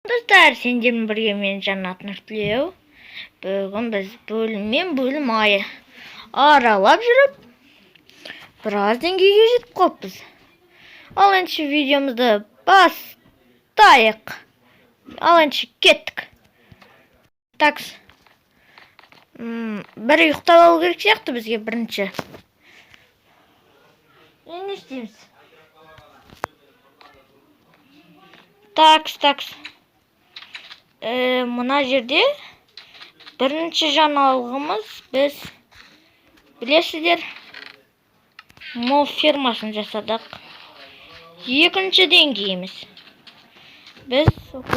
Достар, сендермен бірге мен Жанат Нұртілеу. Бүгін біз бөлім айы аралап жүріп, біраз деңгейге жетіп қалыппыз. Ал енді видеомызды бастайық. Ал енді кеттік. Такс. Бір ұйықтап алу керек сияқты бізге бірінші. Не істейміз? Такс. Мына жерде бірінші жаңалығымыз біз білесіздер мол фермасын жасадық. Екінші деңгейіміз. Біз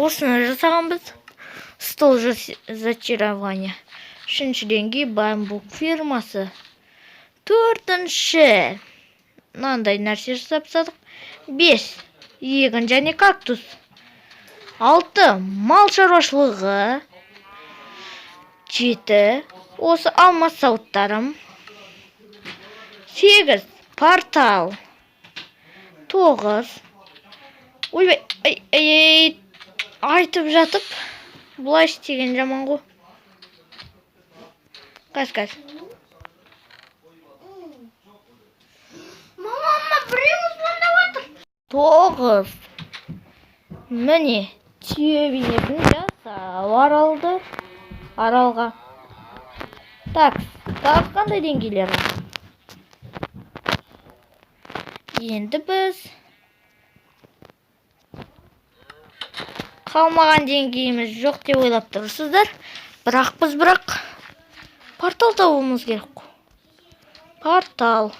осыны жасағанбыз. Стол зачарования. Үшінші деңгей бамбук фермасы. Төртінші. Мынандай нәрсе жасап тастадық. 5. Егін және кактус. 6. Мал шаруашылығы. 7. Осы алмас сауыттарым. 8. Портал. 9. Ойбай, айтып жатып, бұлай істеген жаман ғой. Қаз. Мама, біреуіз мұндап отыр. 9. Міне, түйе бейнесін жасап аралға. Так, тағы қандай деңгейлер бар? Енді біз қалмаған деңгейіміз жоқ деп ойлап тұрсыздар. Бірақ портал табуымыз керек. Портал.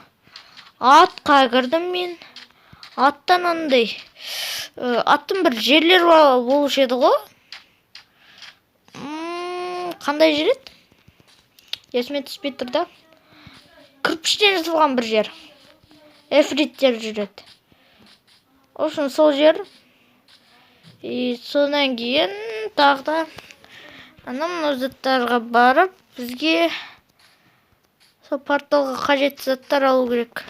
Атқа кірдім мен. Аттан андай. Аттың бір жерлер болушы еді ғой. Қандай жер еді? Есіме түспей тұр да. Кірпіштен жасалған бір жер. Эфриттер жүреді. Осының сол жер. Содан кейін тағда мынау заттарға барып, бізге сол порталға қажетті заттар алу керек.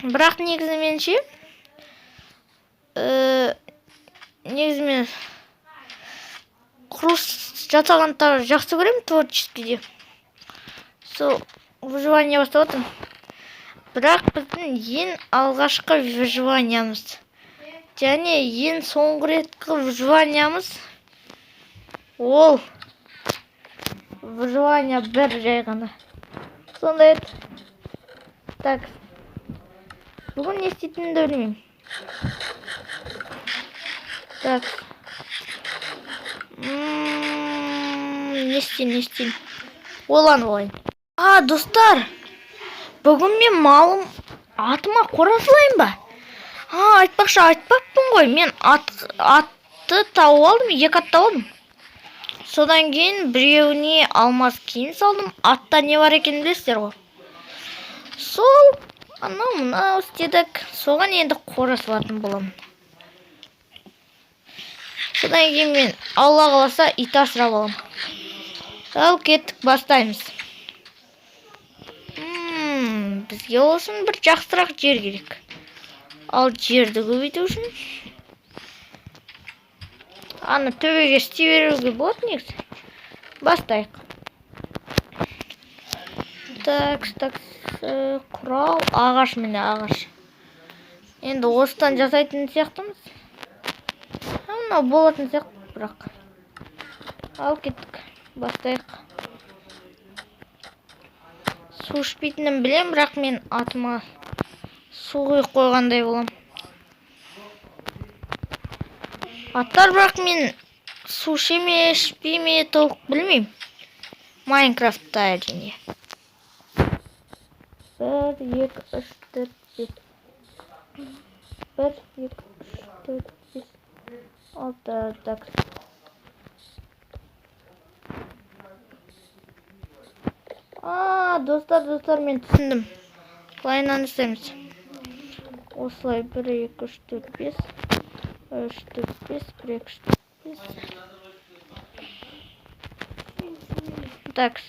Бірақ негізімен құрылыс жасағанды жақсы көремін творческийде. Сол выживание бастап отырмын. Бірақ біздің ең алғашқы выживаниямыз және ең соңғы реткі выживаниямыз ол выживание бір жай ғана. Сондай еді. Так. Бүгін не істейтінімді білмеймін. Так. Не істеймін? Ойланып алайын. Достар. Бүгін мен малым атыма қора салайын ба? Айтпақпын ғой. Мен атты тауып алдым, 2 ат тауып алдым. Содан кейін біреуіне алмас киім салдым. Атта не бар екенін білесіздер ғой. Сол мынау істедік. Соған енді қора салатын боламын. Содан кейін мен Алла қаласа ит асырап аламын. Ал кеттік, бастаймыз. Бізге олсын бір жақсырақ жер керек. Ал жерді көбейту үшін төбеге істей беруге болады негізі. Бастайық. Так, құрал, ағаш, міне ағаш. Енді осыдан жасайтын сияқтымыз. Мынау болатын сияқты бірақ. Ал кеттік, бастайық. Су ішпейтінім білем, бірақ мен атыма су құйып қойғандай болам. Аттар бірақ мен су ішпей толық білмеймін. Майнкрафтта әрине. 1, 2, 3, 4, 5. 1, 2, 3, 4, 5. 6, так. Достар, мен түсіндім. Лайнан істейміз. Осылай 1, 2, 3, 4, 5. 3, 4, 5, 1, 2, 3, 4, 5. Так.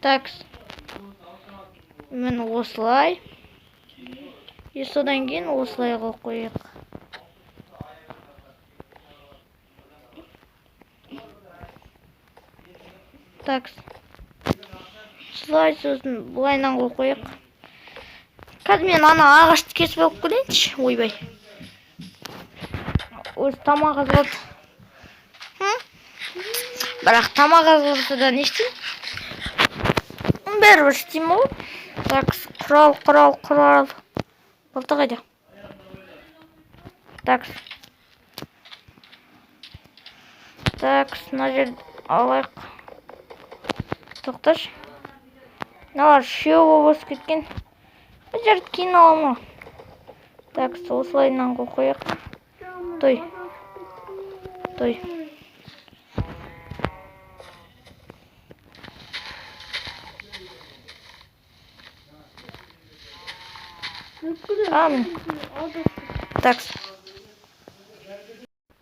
Так. Мен осылай. Содан кейін осылай қылып қояйық. Так. Слайд сосын бұлайнан қылып қояйық. Қазір мен ана ағашты кесіп алып келейінші. Ойбай. Өзі тамақ азылады. Бірақ тамақ азылады да не істеймін? Бәрібір істеймін ғой. Так, құрал. Болта қайда? Так, мына жерді алайық. Тоқташы. Мыналар үшеу болып өсіп кеткен. Бұл жерді кейін аламын ғой. Так, осылайынан қойып қояйық. Той.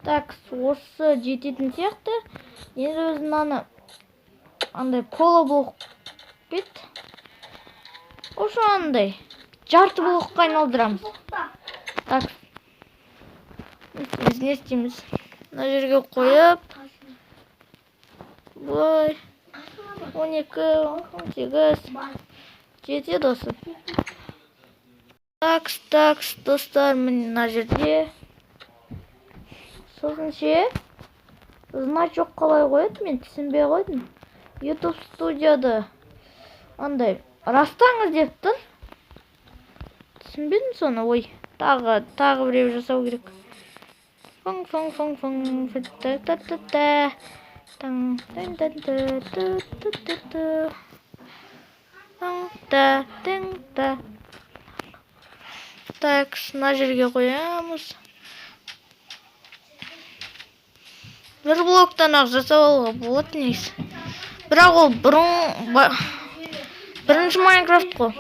Так, осы жететін сияқты. Енді өзін андай поло блок бет. Осы андай жарты блокқа айналдырамыз. Так. Біз не істейміз? Мына жерге қойып. Бұлай. 12, 18. Жетеді осы. Так, достар, мына жерде. Сосын значок қалай қояды, мен түсінбей қойдым. YouTube студияда андай растаңыз деп тұр. Түсінбедім соны, ой. Тағы біреу жасау керек. Так, мына жерге қоямыз. Бір блоктан ақ жасап алуға болады негізі. Бірақ ол бірінші Майнкрафт қой.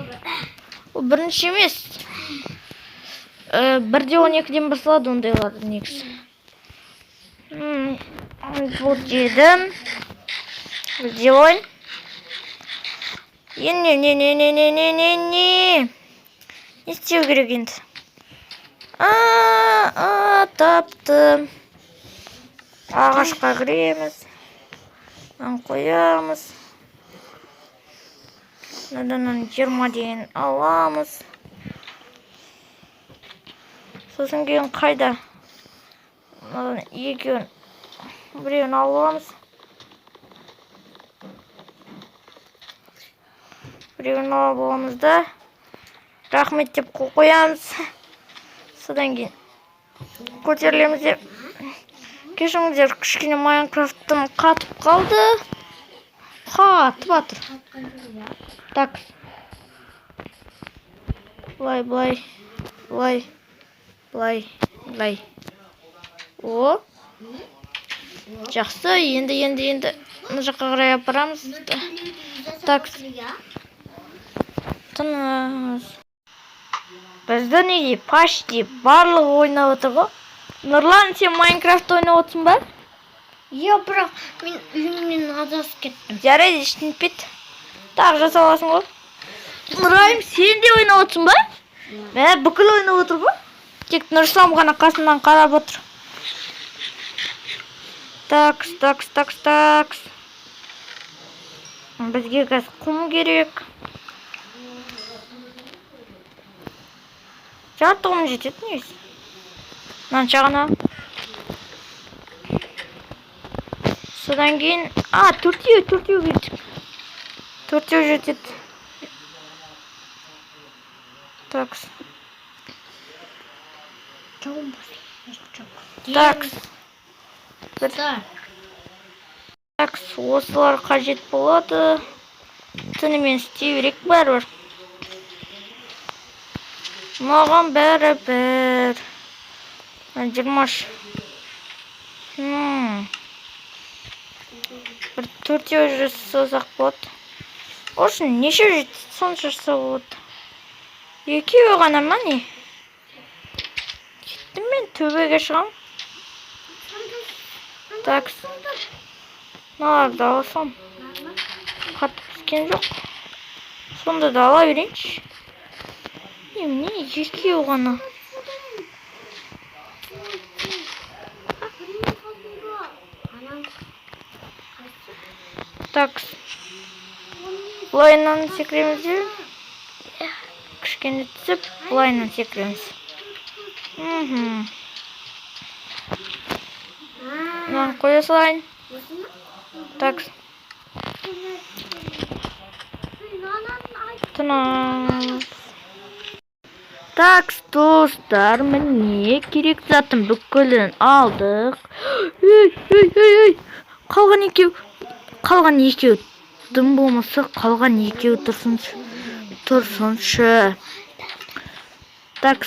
Ол бірінші емес. 1-12-ден басталады ондайлар негізі. Бұл дедім. Сделай. Не істеу керек енді. Таптым. Ағашқа кіреміз. Қоямыз. Надан 20 дейін аламыз. Сосын кейін қайда? Екеуін біреуін аламыз. Біреуін аламыз да. Рахмет деп қоямыз. Содан кейін көтерілеміз деп. Кешіңіздер, кішкене Майнкрафттың қатып қалды. Қатып атыр. Так. Былай. О. Жақсы, енді мына жаққа қарай апарамыз. Так. Тыныш. Бізді неге почти барлығы ойнап отыр ғой. Нұрлан, сен Майнкрафт ойнап отырсың ба? Бірақ мен үйімнен адасып кеттім. Жарайды, ештеңпет. Тағы жасап аласың ғой. Нұрайым, сен де ойнап отырсың ба? Бүкіл ойнап отыр ғой. Тек Нұрислам ғана қасымнан қарап отыр. Так. Бізге қазір құм керек. Жарты құм жетеді негізі. Мынанша. Содан кейін, төртеу кетті. Төртеу жетеді. Так. Так, осылар қажет болады. Түнімен істей берек бәрібір. Маған бәрібір. 20. Бір төртеу жасасақ болады. Осын неше жетті сонша жасау болады. Екеуі ғана ма не? Кеттім мен төбеге шығам. Так. Мыналарды алсам. Қатып піскен жоқ. Sonda da ала берейінші. Емне екеу ғана. Так. Лайнан секіреміз. Кішкене түсіп, лайнан секіреміз. Мынаны қоя салайын. Так. Тынамыз. Так, достар, міне керек затын бүкілін алдық. Ой. Қалған екеу. Дым болмаса қалған екеу тұрсыншы. Так.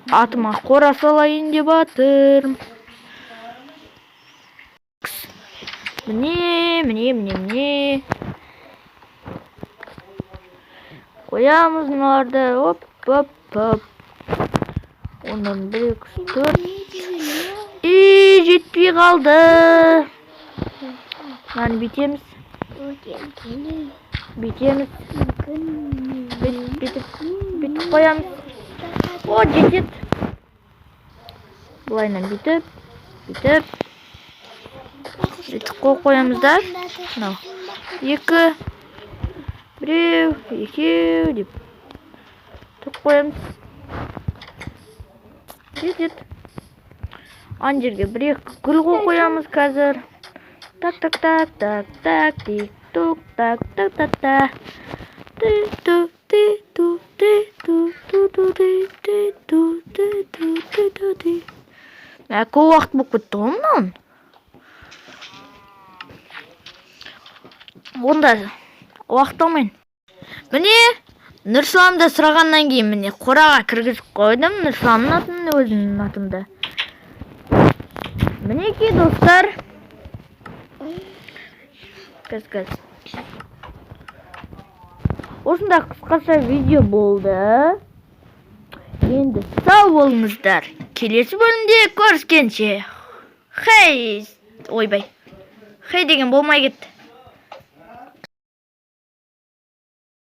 Атыма қора салайын деп атырм. Міне. Қоямыз мыналарды. Оп. Ондан 1, 2, 4. Жетпей қалды. Мынаны бүйтеміз. Бүйтіп қоямыз. О, жетет. Бұлайынан бүйтіп қоямыз да. 2, 1, 2 деп қоямыз. Жетет. Ан жерге 1-2 гүл қоямыз қазір. Так, тик-тук, так. Көп уақыт болып кетті ғой мұнан. Онда уақыт алмайын. Міне, Нұрсламды сұрағаннан кейін міне қораға кіргізіп қойдым. Нұрсламның атын, өзімнің атымды. Мінекей достар. Кәз. Осында қысқаша видео болды. Енді сау болыңыздар. Келесі бөлімде көріскенше. Хей деген болмай кетті.